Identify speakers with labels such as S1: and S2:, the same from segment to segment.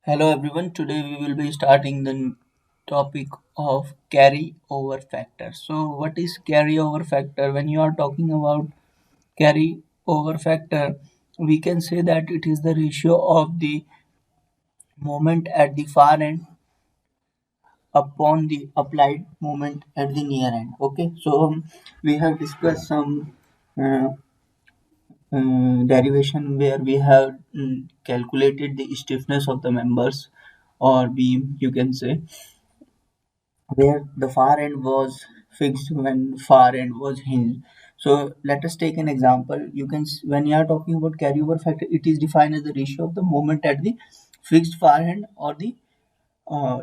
S1: Hello everyone, today we will be starting the topic of carryover factor. So, what is carryover factor? When you are talking about carryover factor, we can say that it is the ratio of the moment at the far end upon the applied moment at the near end. Okay, so we have discussed some uh, derivation where we have calculated the stiffness of the members or beam, you can say, where the far end was fixed when far end was hinged. So let us take an example. When you are talking about carryover factor, it is defined as the ratio of the moment at the fixed far end or the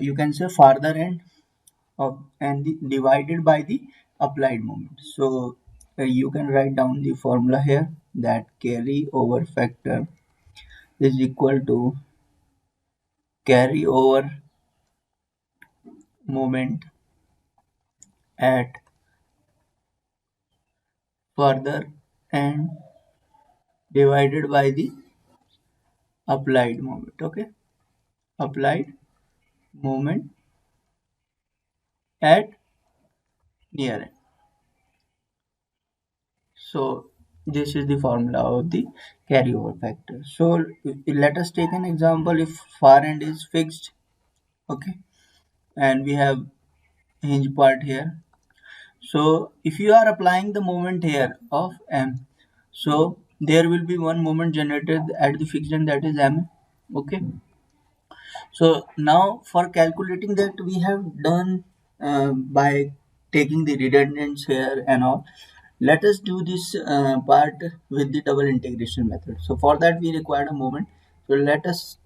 S1: you can say farther end of divided by the applied moment. So you can write down the formula here that carryover factor is equal to carryover moment at further end divided by the applied moment. Okay, applied moment at near end. So this is the formula of the carryover factor. So let us take an example. If far end is fixed, okay, and we have hinge part here. So if you are applying the moment here of m, so there will be one moment generated at the fixed end, that is m. Okay, so now for calculating that we have done by taking the redundants here and all. Let us do this part with the double integration method. So for that we require a moment. So let us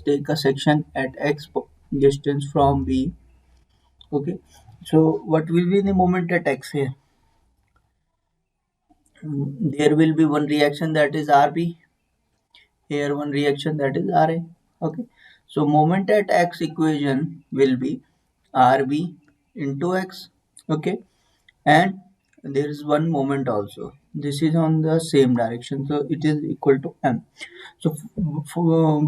S1: take a section at x distance from B. Okay. So what will be the moment at x here? There will be one reaction, that is RB. Here one reaction, that is Ra. Okay. So moment at x equation will be Rb into x. Okay. And there is one moment also. This is on the same direction, so it is equal to m. So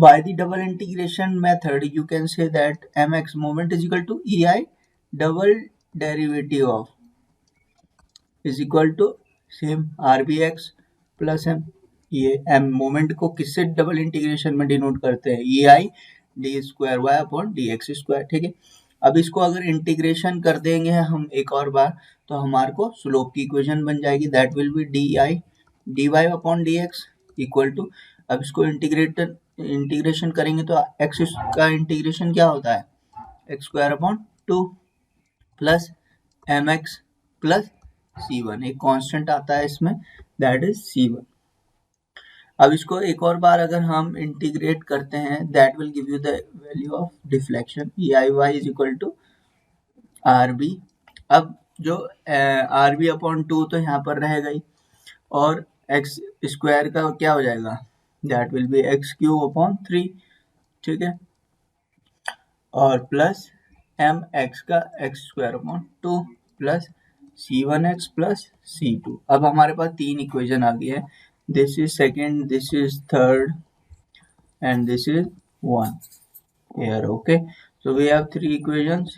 S1: by the double integration method, you can say that mx moment is equal to ei double derivative of is equal to same r b x plus m. ये m moment को किससे double integration में denote करते हैं? E आई d square y upon D x square. ठीक है, अब इसको अगर इंटीग्रेशन कर देंगे हम एक और बार, तो हमारे को स्लोप की इक्वेशन बन जाएगी, that will be D I D Y upon D X equal to. अब इसको इंटीग्रेशन करेंगे तो एक्स का इंटीग्रेशन क्या होता है? X square upon two plus M X plus C1. एक कांस्टेंट आता है इसमें, दैट इज C1. अब इसको एक और बार अगर हम इंटीग्रेट करते हैं, that will give you the value of deflection E I Y is equal to R B. अब जो आर बी अपॉन टू तो यहाँ पर रहेगा ही, और एक्स स्क्वायर का क्या हो जाएगा? That will B x cube upon three. ठीक है, और प्लस एम एक्स का x square upon two plus C1x plus C2. अब हमारे पास तीन इक्वेशन आ गई है. This is second, this is third and this is one here. Okay, so we have three equations.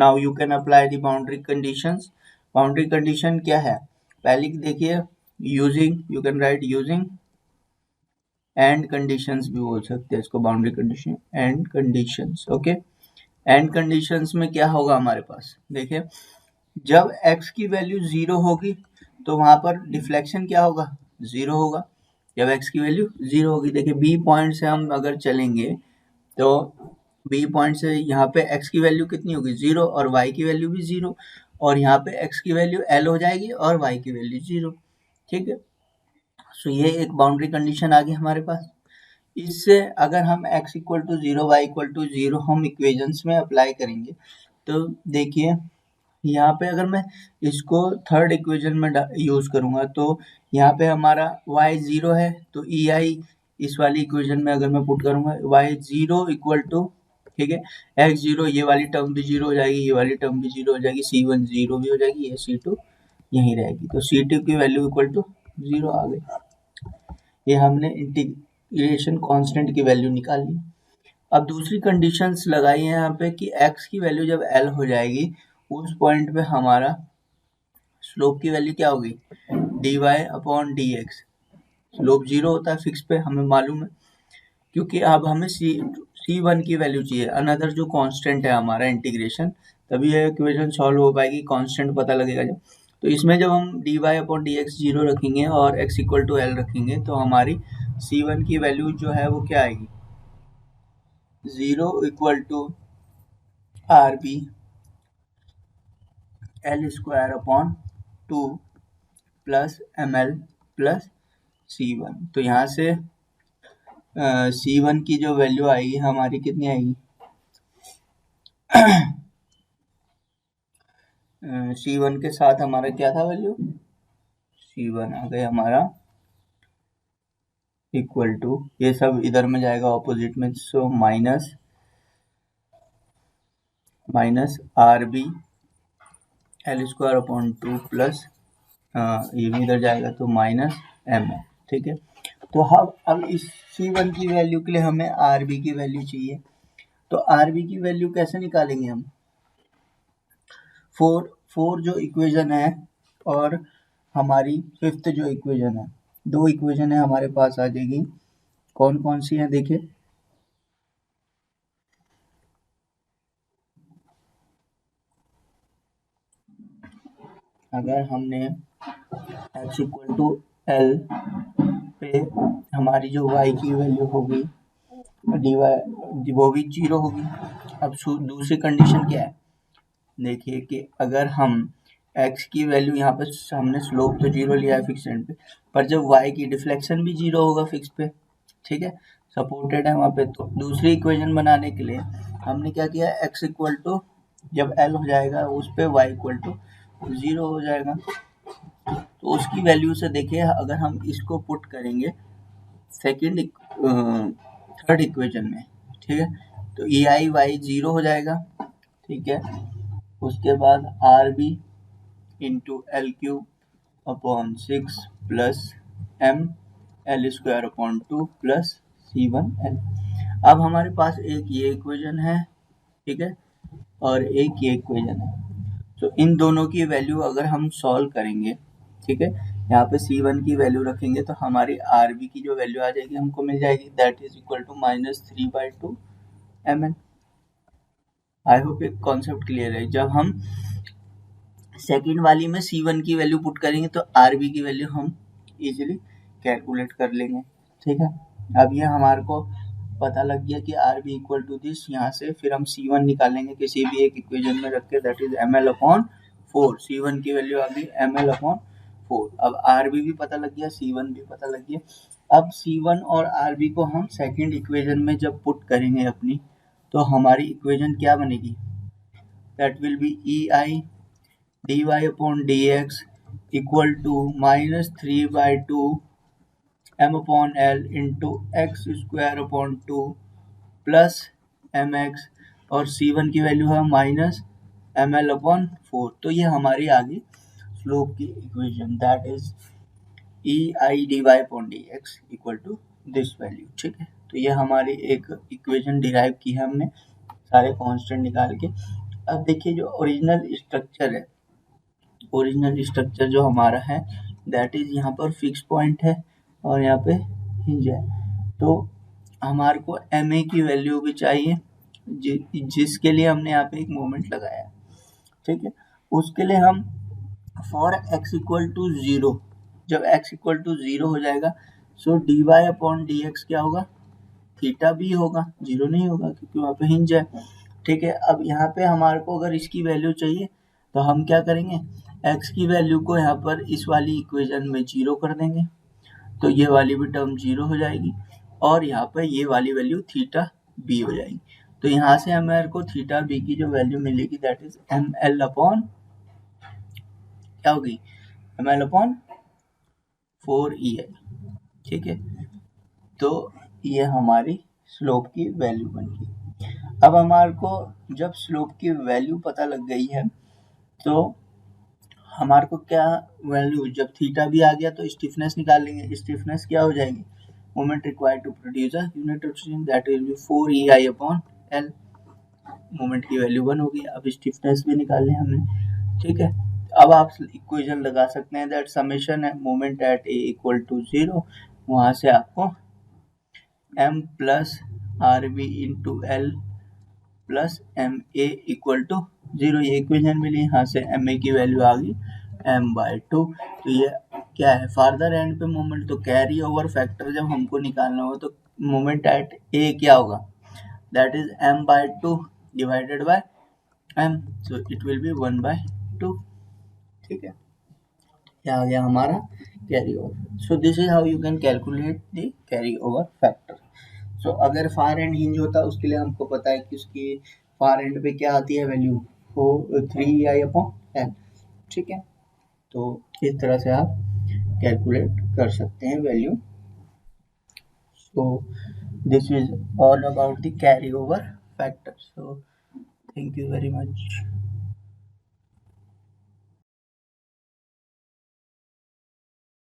S1: Now you can apply the boundary conditions. Boundary condition क्या है? पहली देखिए, using, you can write using and conditions भी बोल सकते हैं इसको, boundary condition and conditions. Okay, and conditions में क्या होगा हमारे पास? देखिए, जब x की वैल्यू जीरो होगी तो वहां पर डिफ्लेक्शन क्या होगा? जीरो होगा. जब x की वैल्यू जीरो होगी, देखिए बी पॉइंट से हम अगर चलेंगे तो बी पॉइंट से यहाँ पे x की वैल्यू कितनी होगी? जीरो, और y की वैल्यू भी जीरो, और यहाँ पे x की वैल्यू l हो जाएगी और y की वैल्यू जीरो. ठीक है, सो ये एक बाउंड्री कंडीशन आ गई हमारे पास. इससे अगर हम x equal to zero, Y equal to zero हम इक्वेशंस में अप्लाई करेंगे, तो देखिए यहाँ पे अगर मैं इसको थर्ड इक्वेशन में यूज करूंगा, तो यहाँ पे हमारा y जीरो है, तो ई आई इस वाली इक्वेशन में अगर मैं पुट करूंगा y जीरो इक्वल टू, ठीक है, x जीरो, ये वाली टर्म भी जीरो हो जाएगी, ये वाली टर्म भी जीरो हो जाएगी, C1 जीरो भी हो जाएगी, ये C2 यहीं रहेगी, तो C2 की वैल्यू इक्वल टू जीरो आ गई. ये हमने इंटीग्रेशन कांस्टेंट की वैल्यू निकाल ली. अब दूसरी कंडीशंस लगाई है यहाँ पे कि x की वैल्यू जब l हो जाएगी उस पॉइंट पे हमारा स्लोप की वैल्यू क्या होगी, dy/dx। स्लोप 0 होता है फिक्स पे, हमें मालूम है, क्योंकि अब हमें c1 की वैल्यू चाहिए, अनदर जो कांस्टेंट है हमारा इंटीग्रेशन, तभी ये इक्वेशन सॉल्व हो पाएगी, कांस्टेंट पता लगेगा जब। तो इसमें जब हम dy/dx 0 रखेंगे और x इक्वल टू l रखेंगे तो हमारी c1 की वैल्यू जो है वो क्या आएगी, 0 equal to rb l square upon 2 plus ml plus c1। तो यहाँ से c1 की जो वैल्यू आएगी हमारी कितनी आएगी, c1 के साथ हमारा क्या था वैल्यू, c1 आ गया हमारा इक्वल टू, ये सब इधर में जाएगा ऑपोजिट में, so minus R B L square upon 2 plus ये भी इधर जाएगा तो माइनस एम है, ठीक है। तो हम अब इस c1 की वैल्यू के लिए हमें आर बी की वैल्यू चाहिए, तो आर बी की वैल्यू कैसे निकालेंगे हम, फोर जो इक्वेशन है और हमारी फिफ्थ जो इक्वेशन है, दो इक्वेशन है हमारे पास आ जाएगी, कौन कौन सी है देखिए, अगर हमने x इक्वल टू एल पे हमारी जो y की वैल्यू होगी डी वाई वो भी 0 होगी। अब दूसरी कंडीशन क्या है, देखिए कि अगर हम x की वैल्यू यहाँ पे हमने स्लोप तो 0 लिया है फिक्स एंड पे, पर जब y की डिफ्लेक्शन भी 0 होगा फिक्स पे, ठीक है, सपोर्टेड है वहाँ पे। तो दूसरी इक्वेशन बनाने के लिए हमने क्या किया, x इक्वल टू जब l हो जाएगा उस पे y इक्वल टू 0 हो जाएगा, तो उसकी वैल्यू से देखिए अगर हम इसको पुट करेंगे सेकेंड थर्ड इक्वेशन में, ठीक है, तो ई आई वाई 0 हो जाएगा, ठीक है। उसके बाद R B into L cube upon 6 plus M L square upon 2 plus c1 L. अब हमारे पास एक ये इक्वेशन है, ठीक है, और एक ये इक्वेशन है, तो इन दोनों की वैल्यू अगर हम सॉल्व करेंगे, ठीक है, यहाँ पे c1 की वैल्यू रखेंगे तो हमारी rb की जो वैल्यू आ जाएगी हमको मिल जाएगी, that is equal to -3/2 mn। I hope एक कॉन्सेप्ट क्लियर है। जब हम सेकंड वाली में c1 की वैल्यू पुट करेंगे तो rb की वैल्यू हम इजीली कैलकुलेट कर लेंगे, ठीक है। अब ये हमारे को पता लग गया कि R B equal to this, यहाँ से फिर हम c1 निकालेंगे किसी भी एक इक्वेशन में रख के, that is ml upon 4, c1 की वैल्यू आ गई ml अपॉन 4। अब आर भी पता लग गया, c1 भी पता लग गया। अब c1 और आर को हम सेकेंड इक्वेशन में जब पुट करेंगे अपनी, तो हमारी इक्वेशन क्या बनेगी, that will be E I D Y upon D X equal to -3/2 m upon L into X square upon 2 plus M X, और c1 की वैल्यू है माइनस एम एल अपॉन 4। तो ये हमारी आ गई स्लोप की equation, that is E I D Y upon D X equal to this value, ठीक है। तो ये हमारी एक इक्वेशन डिराइव की है हमने सारे कांस्टेंट निकाल के। अब देखिए जो ओरिजिनल स्ट्रक्चर है, ओरिजिनल स्ट्रक्चर जो हमारा है दैट इज यहाँ पर फिक्स पॉइंट है और यहाँ पे हिंज है, तो हमारे को एम ए की वैल्यू भी चाहिए जिसके लिए हमने यहाँ पे एक मोमेंट लगाया, ठीक है। उसके लिए हम फॉर x इक्वल टू 0, जब x इक्वल टू 0 हो जाएगा so d Y upon D x क्या होगा, थीटा भी होगा, 0 नहीं होगा क्योंकि वहाँ पे हिंज है, ठीक है। अब यहाँ पे हमारे को अगर इसकी वैल्यू चाहिए तो हम क्या करेंगे, x की वैल्यू को यहाँ पर इस वाली इक्वेशन में 0 कर देंगे, तो ये वाली भी टर्म 0 हो जाएगी और यहाँ पर ये वाली वैल्यू थीटा बी हो जाएगी। तो यहाँ से हमारे को थीटा बी की जो वैल्यू मिलेगी that is M L upon क्या होगी, एम एल अपॉन 4 EI, ठीक है। तो ये हमारी स्लोप की वैल्यू बन गई। अब हमारे को जब स्लोप की वैल्यू पता लग गई है तो हमारे को क्या वैल्यू, जब थीटा भी आ गया तो स्टिफनेस निकाल लेंगे, स्टिफनेस क्या हो जाएगी, moment required to produce a unit of strain that will be 4EI upon L. Moment की वैल्यू 1 होगी। अब स्टिफनेस भी निकाल लिया हमने, ठीक है। अब आप इक्वेशन लगा सकते हैं दैट समेशन है moment at A equal to 0, वहां से आपको m plus R B into L plus M A equal to 0 ये इक्वेशन मिली। यहाँ से एम ए की वैल्यू आ गई m/2। तो ये क्या है, फार्दर एंड पे मोमेंट, तो कैरी ओवर फैक्टर जब हमको निकालना हो तो मोमेंट एट ए क्या होगा, that is m/2 divided by m, so it will be 1/2, ठीक है। क्या आ गया हमारा carry over. So this is how you can calculate the carry over factor. So अगर फार एंड हिंज होता उसके लिए हमको पता है कि उसकी फार एंड पे क्या आती है वैल्यू 3EI/L, ठीक है। तो इस तरह से आप कैलकुलेट कर सकते हैं value. So this is all about the carry over factor. So thank you very much.